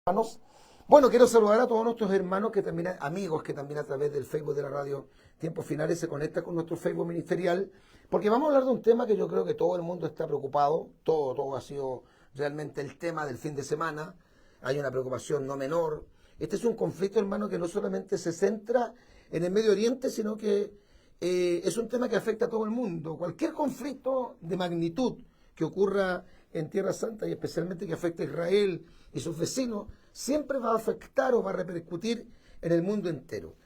Hermanos. Bueno, quiero saludar a todos nuestros hermanos que también, amigos que también a través del Facebook de la radio Tiempos Finales se conectan con nuestro Facebook ministerial, porque vamos a hablar de un tema que yo creo que todo el mundo está preocupado, todo ha sido realmente el tema del fin de semana, hay una preocupación no menor. Este es un conflicto, hermano, que no solamente se centra en el Medio Oriente, sino que es un tema que afecta a todo el mundo. Cualquier conflicto de magnitud que ocurra en Tierra Santa y especialmente que afecte a Israel y sus vecinos, siempre va a afectar o va a repercutir en el mundo entero.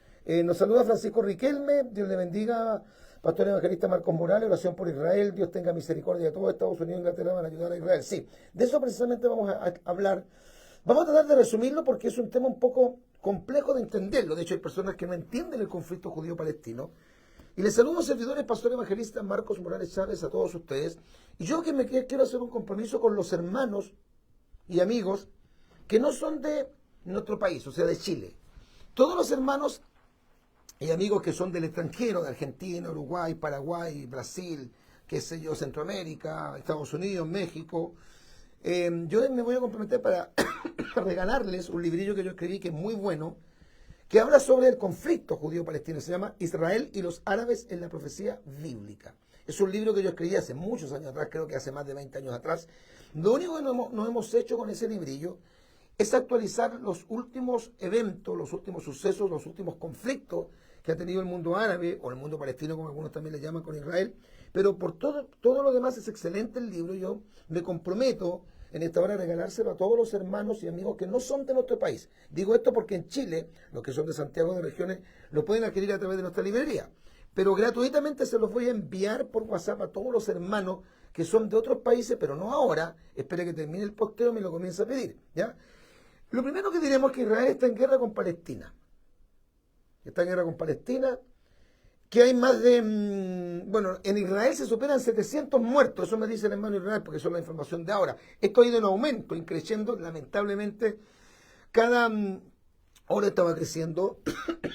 Nos saluda Francisco Riquelme, Dios le bendiga, pastor evangelista Marcos Morales, oración por Israel, Dios tenga misericordia de todos Estados Unidos e Inglaterra van a ayudar a Israel. Sí, de eso precisamente vamos a hablar. Vamos a tratar de resumirlo porque es un tema un poco complejo de entenderlo. De hecho, hay personas que no entienden el conflicto judío-palestino. Y les saludo, servidores, pastor evangelista Marcos Morales Chávez, a todos ustedes. Y yo que quiero hacer un compromiso con los hermanos y amigos que no son de nuestro país, o sea, de Chile. Todos los hermanos y amigos que son del extranjero, de Argentina, Uruguay, Paraguay, Brasil, qué sé yo, Centroamérica, Estados Unidos, México. Yo me voy a comprometer para regalarles un librillo que yo escribí que es muy bueno, que habla sobre el conflicto judío-palestino. Se llama Israel y los árabes en la profecía bíblica. Es un libro que yo escribí hace muchos años atrás, creo que hace más de 20 años atrás. Lo único que no hemos hecho con ese librillo es actualizar los últimos eventos, los últimos sucesos, los últimos conflictos que ha tenido el mundo árabe, o el mundo palestino, como algunos también le llaman, con Israel. Pero por todo lo demás es excelente el libro. Yo me comprometo en esta hora a regalárselo a todos los hermanos y amigos que no son de nuestro país. Digo esto porque en Chile, los que son de Santiago de regiones, lo pueden adquirir a través de nuestra librería. Pero gratuitamente se los voy a enviar por WhatsApp a todos los hermanos que son de otros países, pero no ahora. Espere que termine el posteo y me lo comience a pedir, ¿ya? Lo primero que diremos es que Israel está en guerra con Palestina. Está en guerra con Palestina, que hay más de... bueno, en Israel se superan 700 muertos, eso me dice el hermano Israel, porque eso es la información de ahora. Esto ha ido en aumento, creciendo, lamentablemente, cada hora estaba creciendo,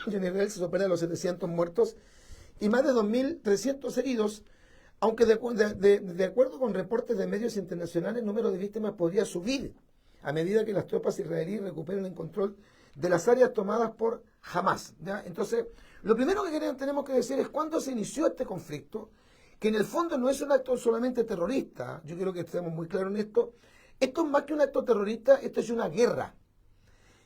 y en Israel se superan los 700 muertos, y más de 2.300 heridos, aunque de acuerdo con reportes de medios internacionales, el número de víctimas podría subir a medida que las tropas israelíes recuperen el control de las áreas tomadas por Hamas, ¿ya? Entonces, lo primero que tenemos que decir es cuándo se inició este conflicto, que en el fondo no es un acto solamente terrorista. Yo quiero que estemos muy claros en esto. Esto es más que un acto terrorista, esto es una guerra.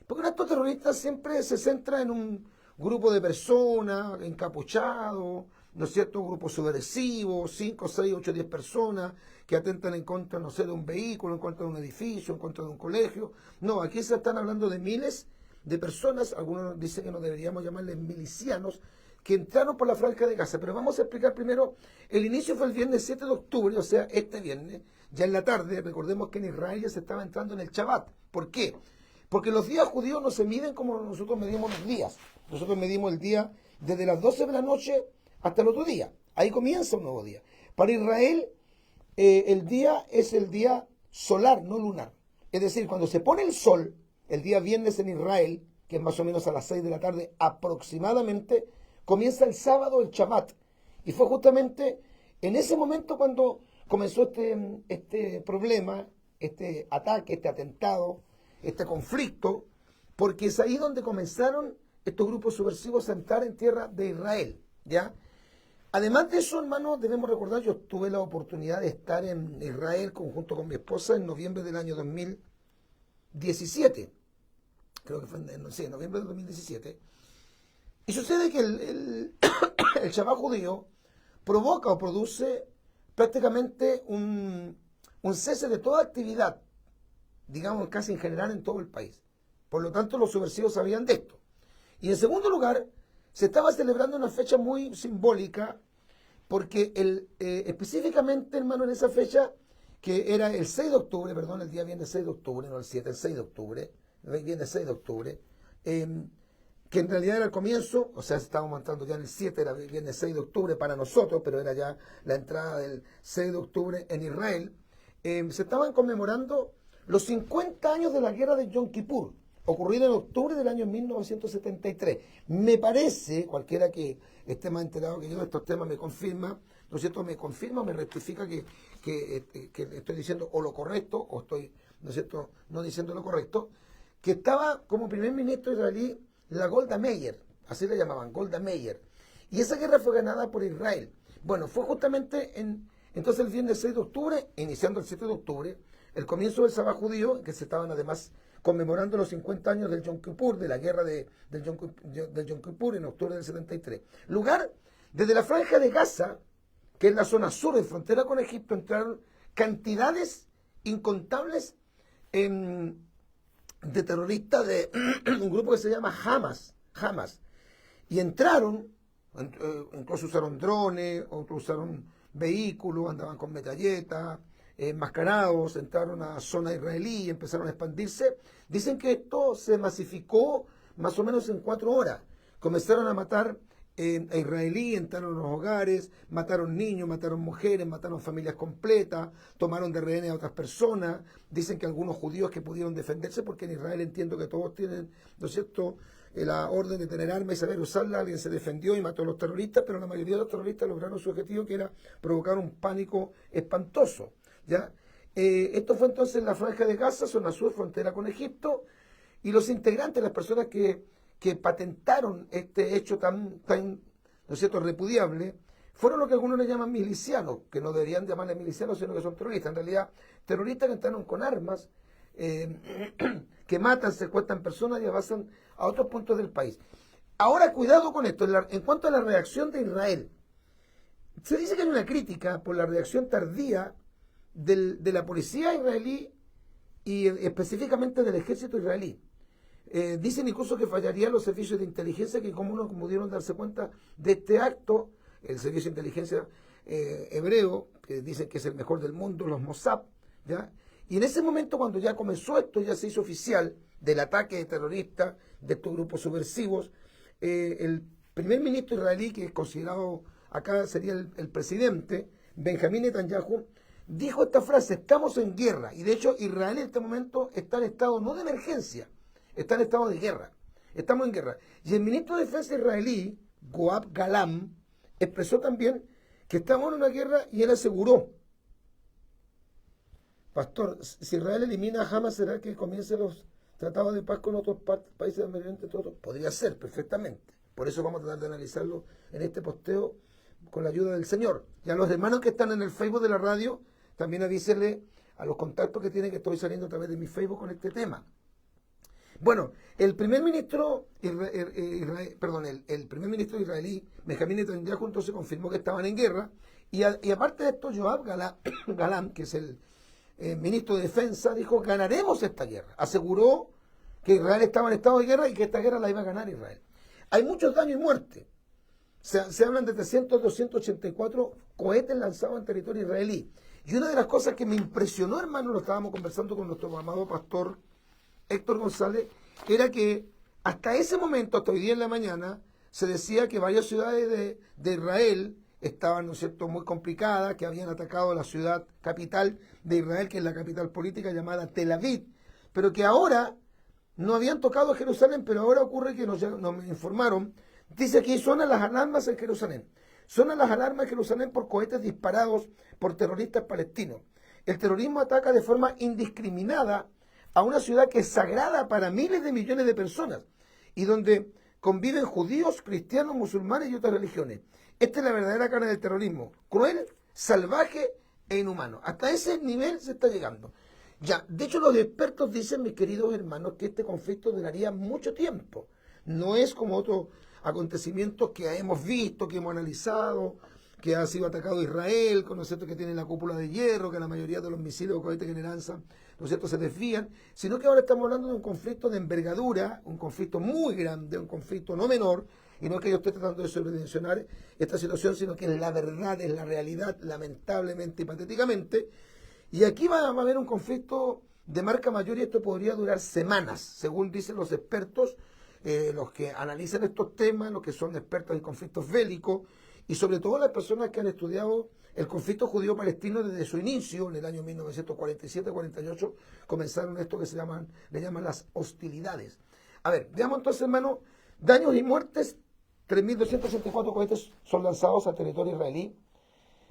Porque un acto terrorista siempre se centra en un grupo de personas encapuchados, ¿no es cierto? Un grupo subversivo, 5, 6, 8, 10 personas que atentan en contra, no sé, de un vehículo, en contra de un edificio, en contra de un colegio. No, aquí se están hablando de miles de personas, algunos dicen que no deberíamos llamarles milicianos, que entraron por la franja de Gaza. Pero vamos a explicar primero, el inicio fue el viernes 7 de octubre, o sea, este viernes, ya en la tarde. Recordemos que en Israel ya se estaba entrando en el Shabbat. ¿Por qué? Porque los días judíos no se miden como nosotros medimos los días. Nosotros medimos el día desde las 12 de la noche hasta el otro día. Ahí comienza un nuevo día. Para Israel, el día es el día solar, no lunar. Es decir, cuando se pone el sol, el día viernes en Israel, que es más o menos a las 6 de la tarde aproximadamente, comienza el sábado, el Shabbat. Y fue justamente en ese momento cuando comenzó este problema, este ataque, este atentado, este conflicto, porque es ahí donde comenzaron estos grupos subversivos a entrar en tierra de Israel, ¿ya? Además de eso, hermano, debemos recordar, yo tuve la oportunidad de estar en Israel junto con mi esposa en noviembre del año 2017, creo que fue en noviembre del 2017, y sucede que el Shabbat judío provoca o produce prácticamente un cese de toda actividad, digamos casi en general en todo el país. Por lo tanto, los subversivos sabían de esto. Y en segundo lugar, se estaba celebrando una fecha muy simbólica, porque específicamente, hermano, en esa fecha, que era el 6 de octubre, perdón, el día viernes 6 de octubre, no el 7, el 6 de octubre, el viernes 6 de octubre, que en realidad era el comienzo, o sea, estábamos entrando ya en el 7, era el viernes 6 de octubre para nosotros, pero era ya la entrada del 6 de octubre en Israel, se estaban conmemorando los 50 años de la guerra de Yom Kippur, ocurrida en octubre del año 1973. Me parece, cualquiera que esté más enterado que yo de estos temas me confirma, ¿no es cierto? Me confirma, me rectifica que estoy diciendo o lo correcto, o estoy, ¿no es cierto?, no diciendo lo correcto, que estaba como primer ministro israelí la Golda Meir, así la llamaban, Golda Meir. Y esa guerra fue ganada por Israel. Bueno, fue justamente entonces el viernes 6 de octubre, iniciando el 7 de octubre, el comienzo del Sabá judío, que se estaban además conmemorando los 50 años del Yom Kippur, de la guerra del Yom Kippur en octubre del 73. Lugar, desde la franja de Gaza, que es la zona sur de frontera con Egipto, entraron cantidades incontables de terroristas de un grupo que se llama Hamas. Y entraron, incluso usaron drones, otros usaron vehículos, andaban con metralletas, enmascarados, entraron a zona israelí, empezaron a expandirse. Dicen que esto se masificó más o menos en 4 horas. Comenzaron a matar a israelí, entraron a los hogares, mataron niños, mataron mujeres, mataron familias completas, tomaron de rehenes a otras personas. Dicen que algunos judíos que pudieron defenderse, porque en Israel entiendo que todos tienen, ¿no es cierto?, la orden de tener armas y saber usarla. Alguien se defendió y mató a los terroristas, pero la mayoría de los terroristas lograron su objetivo, que era provocar un pánico espantoso, ¿ya? Esto fue entonces en la franja de Gaza, zona sur, frontera con Egipto, y los integrantes, las personas que patentaron este hecho tan, ¿no es cierto?, repudiable, fueron lo que algunos le llaman milicianos, que no deberían llamarle milicianos, sino que son terroristas. En realidad, terroristas que entraron con armas, que matan, secuestran personas y avanzan a otros puntos del país. Ahora, cuidado con esto. En cuanto a la reacción de Israel, se dice que hay una crítica por la reacción tardía de la policía israelí y específicamente del ejército israelí. Dicen incluso que fallarían los servicios de inteligencia, que como no pudieron darse cuenta de este acto, el servicio de inteligencia hebreo, que dicen que es el mejor del mundo, los Mossad, ¿ya? Y en ese momento, cuando ya comenzó esto, ya se hizo oficial del ataque terrorista de estos grupos subversivos, el primer ministro israelí, que es considerado acá sería el presidente, Benjamín Netanyahu, dijo esta frase: estamos en guerra. Y de hecho Israel en este momento está en estado no de emergencia, está en estado de guerra. Estamos en guerra. Y el ministro de Defensa israelí, Yoav Galam, expresó también que estamos en una guerra, y él aseguró: pastor, si Israel elimina a Hamas, ¿será que comiencen los tratados de paz con otros países del Medio Oriente? Podría ser, perfectamente. Por eso vamos a tratar de analizarlo en este posteo con la ayuda del Señor. Y a los hermanos que están en el Facebook de la radio, también avísenle a los contactos que tienen, que estoy saliendo a través de mi Facebook con este tema. Bueno, el primer ministro israelí, Benjamín Netanyahu, entonces confirmó que estaban en guerra, y aparte de esto, Yoav Galam, que es el ministro de Defensa, dijo: ganaremos esta guerra. Aseguró que Israel estaba en estado de guerra y que esta guerra la iba a ganar Israel. Hay muchos daños y muerte. Se hablan de 284 cohetes lanzados en territorio israelí. Y una de las cosas que me impresionó, hermano, lo estábamos conversando con nuestro amado pastor Héctor González, era que hasta ese momento, hasta hoy día en la mañana, se decía que varias ciudades de Israel estaban, ¿no es cierto?, muy complicadas, que habían atacado la ciudad capital de Israel, que es la capital política, llamada Tel Aviv, pero que ahora no habían tocado Jerusalén. Pero ahora ocurre que nos informaron, dice que suenan las alarmas en Jerusalén. Suenan las alarmas en Jerusalén por cohetes disparados por terroristas palestinos. El terrorismo ataca de forma indiscriminada a una ciudad que es sagrada para miles de millones de personas y donde conviven judíos, cristianos, musulmanes y otras religiones. Esta es la verdadera cara del terrorismo: cruel, salvaje e inhumano. Hasta ese nivel se está llegando. Ya, de hecho, los expertos dicen, mis queridos hermanos, que este conflicto duraría mucho tiempo. No es como otros acontecimientos que hemos visto, que hemos analizado, que ha sido atacado Israel, ¿no es cierto?, que tiene la cúpula de hierro, que la mayoría de los misiles o cohetes que le lanzan, ¿no es cierto?, se desvían, sino que ahora estamos hablando de un conflicto de envergadura, un conflicto muy grande, un conflicto no menor, y no es que yo esté tratando de sobredimensionar esta situación, sino que es la verdad, es la realidad, lamentablemente y patéticamente. Y aquí va a haber un conflicto de marca mayor, y esto podría durar semanas, según dicen los expertos, los que analizan estos temas, los que son expertos en conflictos bélicos, y sobre todo las personas que han estudiado el conflicto judío-palestino desde su inicio, en el año 1947-48, comenzaron esto que le llaman las hostilidades. A ver, veamos entonces, hermano, daños y muertes: 3.284 cohetes son lanzados al territorio israelí,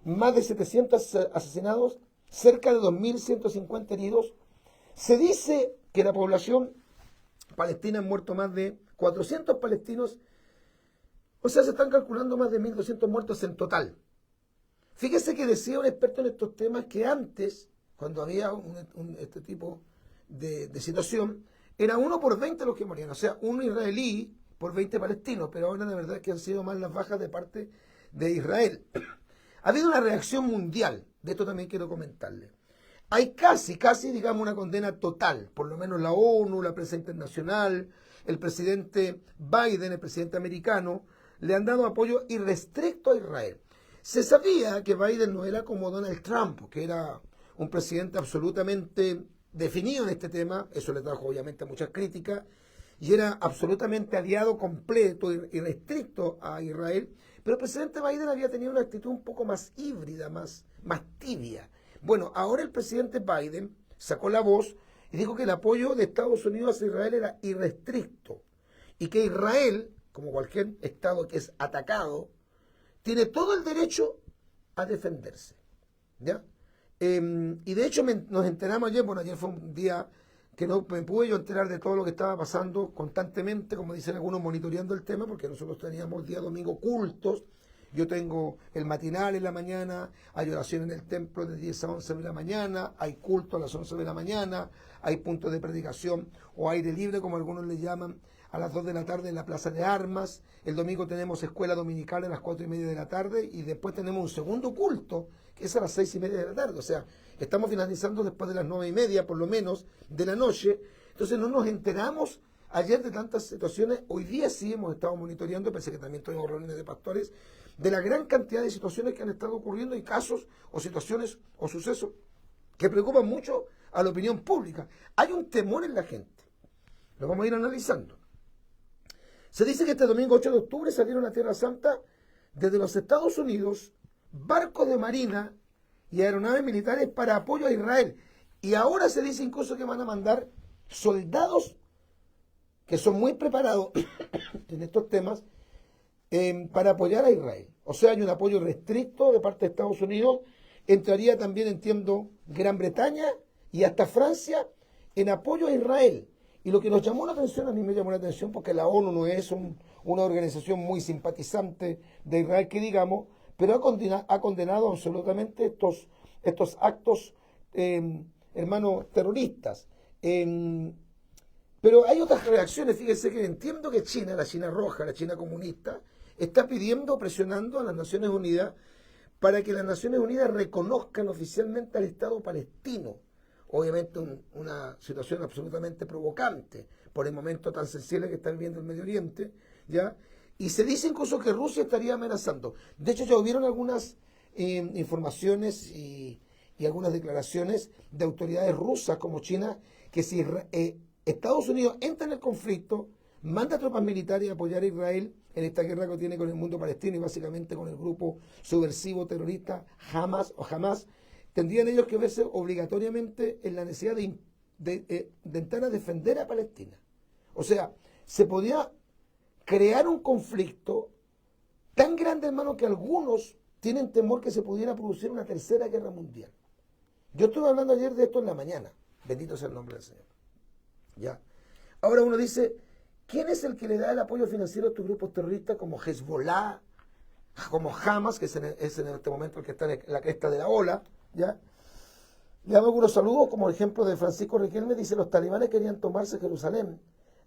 más de 700 asesinados, cerca de 2.150 heridos. Se dice que la población Palestina han muerto más de 400 palestinos, o sea, se están calculando más de 1.200 muertos en total. Fíjese que decía un experto en estos temas que antes, cuando había este tipo de situación, era 1 por 20 los que morían, o sea, un israelí por 20 palestinos, pero ahora la verdad es que han sido más las bajas de parte de Israel. Ha habido una reacción mundial, de esto también quiero comentarle. Hay casi, digamos, una condena total, por lo menos la ONU, la prensa internacional, el presidente Biden, el presidente americano, le han dado apoyo irrestricto a Israel. Se sabía que Biden no era como Donald Trump, que era un presidente absolutamente definido en este tema, eso le trajo obviamente muchas críticas, y era absolutamente aliado completo y restricto a Israel, pero el presidente Biden había tenido una actitud un poco más híbrida, más tibia. Bueno, ahora el presidente Biden sacó la voz y dijo que el apoyo de Estados Unidos a Israel era irrestricto y que Israel, como cualquier Estado que es atacado, tiene todo el derecho a defenderse. ¿Ya? Y de hecho nos enteramos ayer, bueno, ayer fue un día que no me pude yo enterar de todo lo que estaba pasando constantemente, como dicen algunos, monitoreando el tema, porque nosotros teníamos día domingo cultos. Yo tengo el matinal en la mañana, hay oración en el templo de 10 a 11 de la mañana, hay culto a las 11 de la mañana, hay puntos de predicación o aire libre, como algunos le llaman, a las 2 de la tarde en la Plaza de Armas. El domingo tenemos escuela dominical a las 4:30 de la tarde y después tenemos un segundo culto, que es a las 6:30 de la tarde. O sea, estamos finalizando después de las 9:30, por lo menos, de la noche. Entonces no nos enteramos ayer de tantas situaciones. Hoy día sí hemos estado monitoreando, pensé que también tuvimos reuniones de pastores, de la gran cantidad de situaciones que han estado ocurriendo y casos o situaciones o sucesos que preocupan mucho a la opinión pública. Hay un temor en la gente. Lo vamos a ir analizando. Se dice que este domingo 8 de octubre salieron a Tierra Santa desde los Estados Unidos barcos de marina y aeronaves militares para apoyo a Israel. Y ahora se dice incluso que van a mandar soldados que son muy preparados en estos temas para apoyar a Israel. O sea, hay un apoyo restricto de parte de Estados Unidos. Entraría también, entiendo, Gran Bretaña y hasta Francia en apoyo a Israel. Y lo que nos llamó la atención, a mí me llamó la atención porque la ONU no es una organización muy simpatizante de Israel, que digamos, pero ha condenado absolutamente estos actos, hermanos, terroristas. Pero hay otras reacciones. Fíjense que entiendo que China, la China roja, la China comunista, está pidiendo, presionando a las Naciones Unidas para que las Naciones Unidas reconozcan oficialmente al Estado palestino. Obviamente una situación absolutamente provocante por el momento tan sensible que está viviendo el Medio Oriente, ¿ya? Y se dice incluso que Rusia estaría amenazando. De hecho, ya hubieron algunas informaciones y algunas declaraciones de autoridades rusas como China, que si Estados Unidos entra en el conflicto, manda tropas militares a apoyar a Israel en esta guerra que tiene con el mundo palestino y básicamente con el grupo subversivo terrorista Hamas, tendrían ellos que verse obligatoriamente en la necesidad de intentar defender a Palestina. O sea, se podía crear un conflicto tan grande, hermano, que algunos tienen temor que se pudiera producir una tercera guerra mundial. Yo estuve hablando ayer de esto en la mañana. Bendito sea el nombre del Señor. ¿Ya? Ahora uno dice, ¿quién es el que le da el apoyo financiero a estos grupos terroristas como Hezbollah, como Hamas, que es en este momento el que está en la cresta de la ola? ¿Ya? Le hago algunos saludos, como el ejemplo de Francisco Riquelme, dice, los talibanes querían tomarse Jerusalén,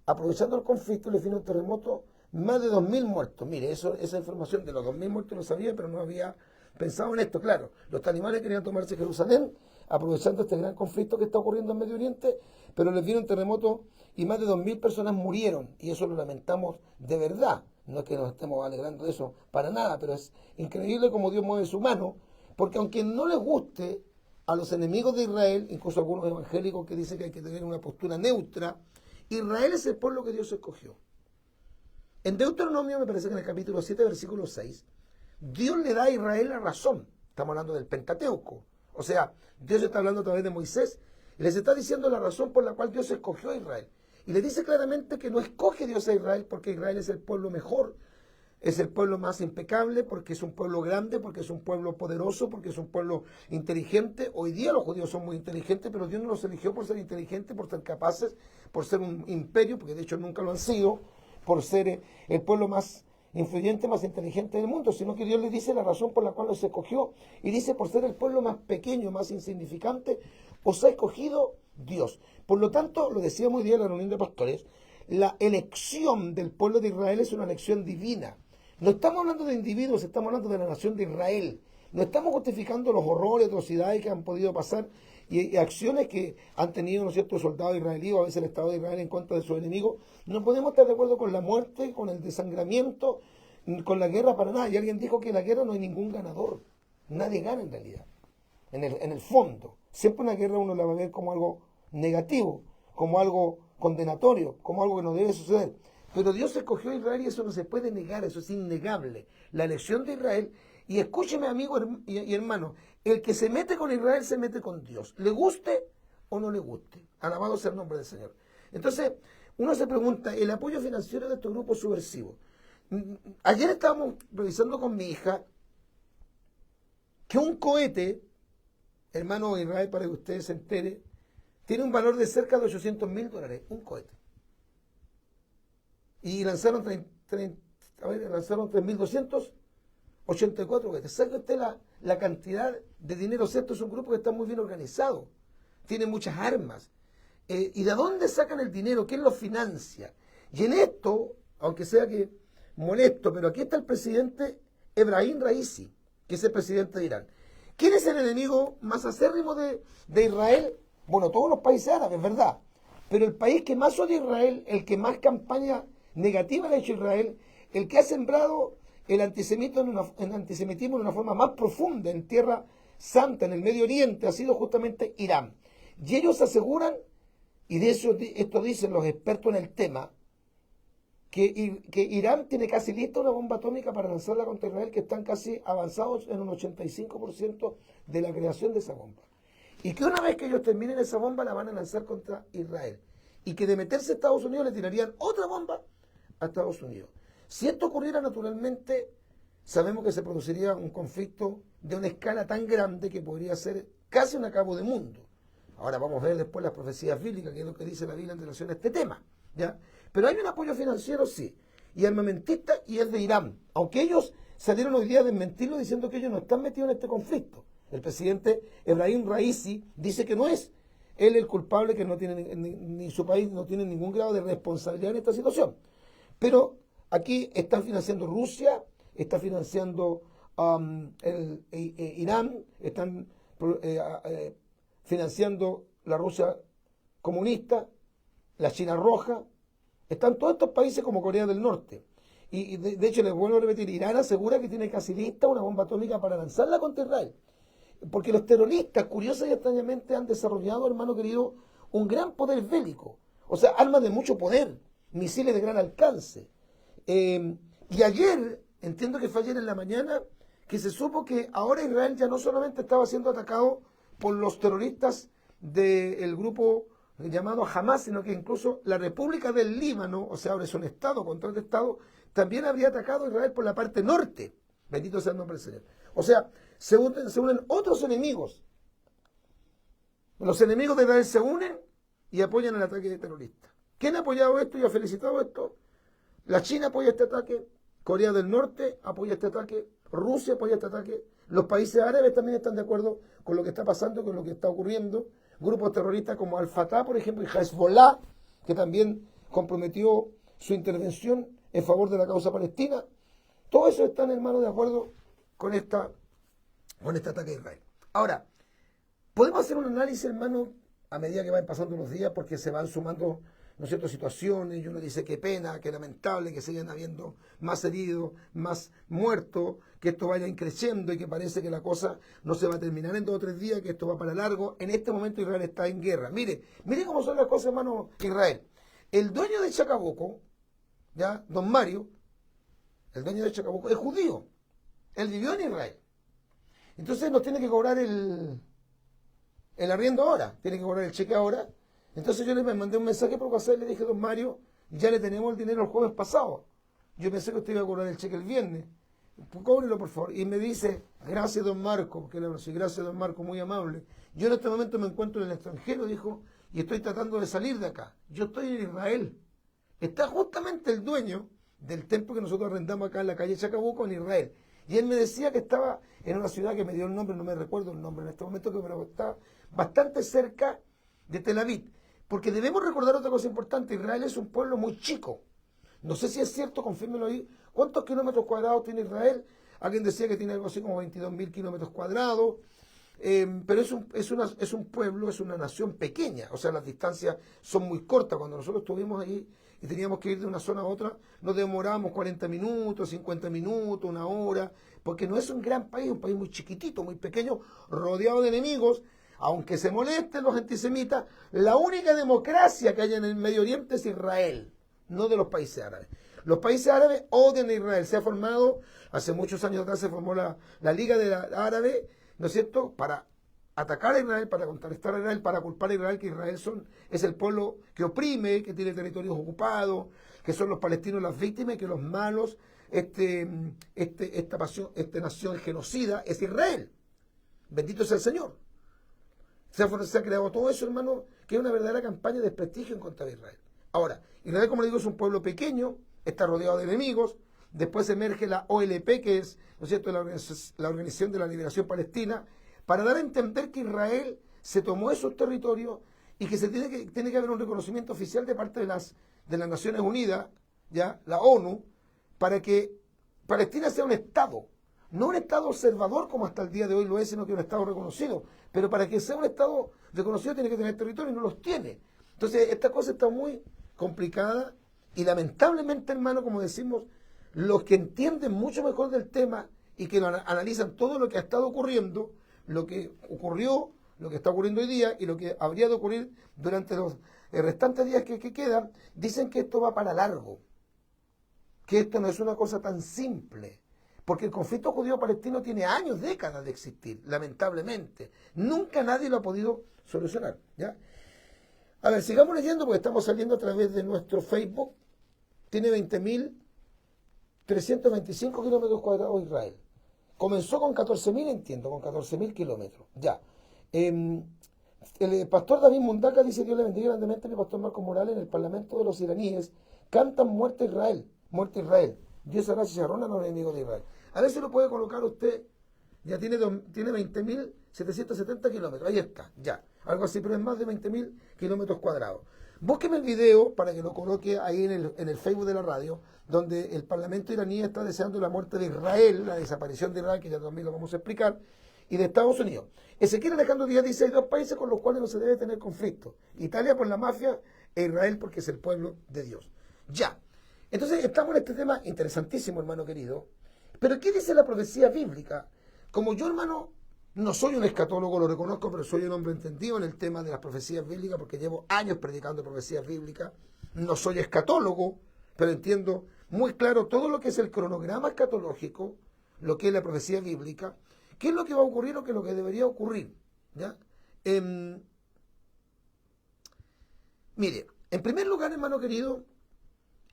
aprovechando el conflicto le vino un terremoto, más de 2.000 muertos. Mire, esa información de los 2.000 muertos lo sabía, pero no había pensado en esto. Claro, los talibanes querían tomarse Jerusalén, aprovechando este gran conflicto que está ocurriendo en Medio Oriente, pero les vino un terremoto y más de 2.000 personas murieron, y eso lo lamentamos de verdad. No es que nos estemos alegrando de eso para nada, pero es increíble cómo Dios mueve su mano, porque aunque no les guste a los enemigos de Israel, incluso algunos evangélicos que dicen que hay que tener una postura neutra, Israel es el pueblo que Dios escogió. En Deuteronomio, me parece que en el capítulo 7, versículo 6, Dios le da a Israel la razón. Estamos hablando del Pentateuco. O sea, Dios está hablando a través de Moisés y les está diciendo la razón por la cual Dios escogió a Israel. Y le dice claramente que no escoge Dios a Israel porque Israel es el pueblo mejor Es el pueblo más impecable porque es un pueblo grande, porque es un pueblo poderoso, porque es un pueblo inteligente. Hoy día los judíos son muy inteligentes, pero Dios no los eligió por ser inteligentes, por ser capaces, por ser un imperio, porque de hecho nunca lo han sido, por ser el pueblo más influyente, más inteligente del mundo, sino que Dios les dice la razón por la cual los escogió. Y dice, por ser el pueblo más pequeño, más insignificante, os ha escogido Dios. Por lo tanto, lo decíamos hoy día en la reunión de pastores, la elección del pueblo de Israel es una elección divina. No estamos hablando de individuos, estamos hablando de la nación de Israel. No estamos justificando los horrores, atrocidades que han podido pasar y acciones que han tenido, ¿no es cierto?, soldados israelíes, o a veces el Estado de Israel en contra de sus enemigos. No podemos estar de acuerdo con la muerte, con el desangramiento, con la guerra para nada. Y alguien dijo que en la guerra no hay ningún ganador. Nadie gana en realidad. En el fondo. Siempre una guerra uno la va a ver como algo negativo, como algo condenatorio, como algo que no debe suceder. Pero Dios escogió a Israel y eso no se puede negar, eso es innegable. La elección de Israel, y escúcheme amigo y hermano, el que se mete con Israel se mete con Dios, le guste o no le guste. Alabado sea el nombre del Señor. Entonces, uno se pregunta, el apoyo financiero de estos grupos subversivos. Ayer estábamos revisando con mi hija que un cohete, hermano Israel, para que ustedes se enteren, tiene un valor de cerca de $800.000, un cohete. Y lanzaron 3.284 cohetes. ¿Sabe usted la cantidad de dinero? Esto es un grupo que está muy bien organizado, tiene muchas armas. ¿Y de dónde sacan el dinero? ¿Quién lo financia? Y en esto, aunque sea que molesto, pero aquí está el presidente Ebrahim Raisi, que es el presidente de Irán. ¿Quién es el enemigo más acérrimo de Israel? Bueno, todos los países árabes, ¿verdad? Pero el país que más odia a Israel, el que más campaña negativa le ha hecho a Israel, el que ha sembrado el antisemitismo de una forma más profunda en Tierra Santa, en el Medio Oriente, ha sido justamente Irán. Y ellos aseguran, y de eso esto dicen los expertos en el tema, que Irán tiene casi lista una bomba atómica para lanzarla contra Israel, que están casi avanzados en un 85% de la creación de esa bomba. Y que una vez que ellos terminen esa bomba, la van a lanzar contra Israel. Y que de meterse a Estados Unidos le tirarían otra bomba a Estados Unidos. Si esto ocurriera naturalmente, sabemos que se produciría un conflicto de una escala tan grande que podría ser casi un acabo de mundo. Ahora vamos a ver después las profecías bíblicas, que es lo que dice la Biblia en relación a este tema, ¿ya? Pero hay un apoyo financiero, sí, y armamentista, y es de Irán. Aunque ellos salieron hoy día a desmentirlo diciendo que ellos no están metidos en este conflicto. El presidente Ebrahim Raisi dice que no es él el culpable, que no tiene ni su país no tiene ningún grado de responsabilidad en esta situación. Pero aquí están financiando Rusia, está financiando Irán, están financiando la Rusia comunista, la China roja, están todos estos países como Corea del Norte. Y de hecho, les vuelvo a repetir, Irán asegura que tiene casi lista una bomba atómica para lanzarla contra Israel. Porque los terroristas, curiosa y extrañamente, han desarrollado, hermano querido, un gran poder bélico. O sea, armas de mucho poder, misiles de gran alcance. Y ayer, entiendo que fue ayer en la mañana, que se supo que ahora Israel ya no solamente estaba siendo atacado por los terroristas del grupo llamado Hamas, sino que incluso la República del Líbano, o sea, ahora es un Estado contra otro Estado, también habría atacado a Israel por la parte norte. Bendito sea el nombre del Señor. O sea, se unen otros enemigos. Los enemigos de Israel se unen y apoyan el ataque de terroristas. ¿Quién ha apoyado esto y ha felicitado esto? La China apoya este ataque, Corea del Norte apoya este ataque, Rusia apoya este ataque, los países árabes también están de acuerdo con lo que está pasando, con lo que está ocurriendo. Grupos terroristas como Al-Fatah, por ejemplo, y Hezbollah, que también comprometió su intervención en favor de la causa palestina. Todos esos están, hermanos, de acuerdo con este ataque de Israel. Ahora, podemos hacer un análisis, hermano, a medida que van pasando los días, porque se van sumando, ¿no es cierto?, situaciones, y uno dice qué pena, qué lamentable que sigan habiendo más heridos, más muertos, que esto vaya increciendo y que parece que la cosa no se va a terminar en 2 o 3 días, que esto va para largo. En este momento Israel está en guerra. Mire cómo son las cosas, hermano, Israel. El dueño de Chacabuco, ya, don Mario, el dueño de Chacabuco, es judío. Él vivió en Israel. Entonces nos tiene que cobrar el arriendo ahora, tiene que cobrar el cheque ahora. Entonces yo le mandé un mensaje por WhatsApp y le dije, don Mario, ya le tenemos el dinero el jueves pasado. yo pensé que usted iba a cobrar el cheque el viernes. Cóbrelo, por favor. Y me dice, gracias, don Marco, porque le hablo así, gracias, don Marco, muy amable. Yo en este momento me encuentro en el extranjero, dijo, y estoy tratando de salir de acá. Yo estoy en Israel. Está justamente el dueño del templo que nosotros arrendamos acá en la calle Chacabuco, en Israel. Y él me decía que estaba en una ciudad que me dio el nombre, no me recuerdo el nombre en este momento, pero está bastante cerca de Tel Aviv. Porque debemos recordar otra cosa importante, Israel es un pueblo muy chico. No sé si es cierto, confírmelo ahí. ¿Cuántos kilómetros cuadrados tiene Israel? Alguien decía que tiene algo así como 22.000 kilómetros cuadrados. Pero es un pueblo, es una nación pequeña. O sea, las distancias son muy cortas. Cuando nosotros estuvimos allí y teníamos que ir de una zona a otra, nos demorábamos 40 minutos, 50 minutos, una hora. Porque no es un gran país, un país muy chiquitito, muy pequeño, rodeado de enemigos. Aunque se molesten los antisemitas, la única democracia que hay en el Medio Oriente es Israel, no de los países árabes. Los países árabes odian a Israel. Se ha formado, hace muchos años atrás se formó la Liga Árabe, ¿no es cierto?, para atacar a Israel, para contrarrestar a Israel, para culpar a Israel, que Israel es el pueblo que oprime, que tiene territorios ocupados, que son los palestinos las víctimas y que los malos, esta nación genocida es Israel. Bendito sea el Señor. Se ha creado todo eso, hermano, que es una verdadera campaña de desprestigio en contra de Israel. Ahora, Israel, como le digo, es un pueblo pequeño, está rodeado de enemigos. Después emerge la OLP, que es, ¿no es cierto?, la Organización de la Liberación Palestina, para dar a entender que Israel se tomó esos territorios y que tiene que haber un reconocimiento oficial de parte de las Naciones Unidas, ya, la ONU, para que Palestina sea un Estado. No un Estado observador como hasta el día de hoy lo es, sino que un Estado reconocido. Pero para que sea un Estado reconocido tiene que tener territorio y no los tiene. Entonces, esta cosa está muy complicada y lamentablemente, hermano, como decimos, los que entienden mucho mejor del tema y que analizan todo lo que ha estado ocurriendo, lo que ocurrió, lo que está ocurriendo hoy día y lo que habría de ocurrir durante los restantes días que quedan, dicen que esto va para largo, que esto no es una cosa tan simple. Porque el conflicto judío-palestino tiene años, décadas de existir, lamentablemente. Nunca nadie lo ha podido solucionar, ¿ya? A ver, sigamos leyendo porque estamos saliendo a través de nuestro Facebook. Tiene 20.325 kilómetros cuadrados Israel. Comenzó con 14.000, entiendo, con 14.000 kilómetros, ya. El pastor David Mundaca dice: Dios le bendiga grandemente a mi pastor Marcos Morales. En el parlamento de los iraníes cantan muerte a Israel, muerte a Israel. Dios hará chicharrón a los enemigos de Israel. A ver si lo puede colocar usted. Ya tiene 20.770 kilómetros. Ahí está, ya. Algo así, pero es más de 20.000 kilómetros cuadrados. Búsqueme el video para que lo coloque ahí en el Facebook de la radio, donde el Parlamento iraní está deseando la muerte de Israel, la desaparición de Israel, que ya también lo vamos a explicar, y de Estados Unidos. Ezequiel Alejandro Díaz dice: hay dos países con los cuales no se debe tener conflicto. Italia por la mafia e Israel porque es el pueblo de Dios. Ya. Entonces estamos en este tema interesantísimo, hermano querido. Pero ¿qué dice la profecía bíblica? Como yo, hermano, no soy un escatólogo, lo reconozco, pero soy un hombre entendido en el tema de las profecías bíblicas porque llevo años predicando profecías bíblicas. No soy escatólogo, pero entiendo muy claro todo lo que es el cronograma escatológico, lo que es la profecía bíblica, qué es lo que va a ocurrir o qué es lo que debería ocurrir, ¿ya? Mire, en primer lugar, hermano querido,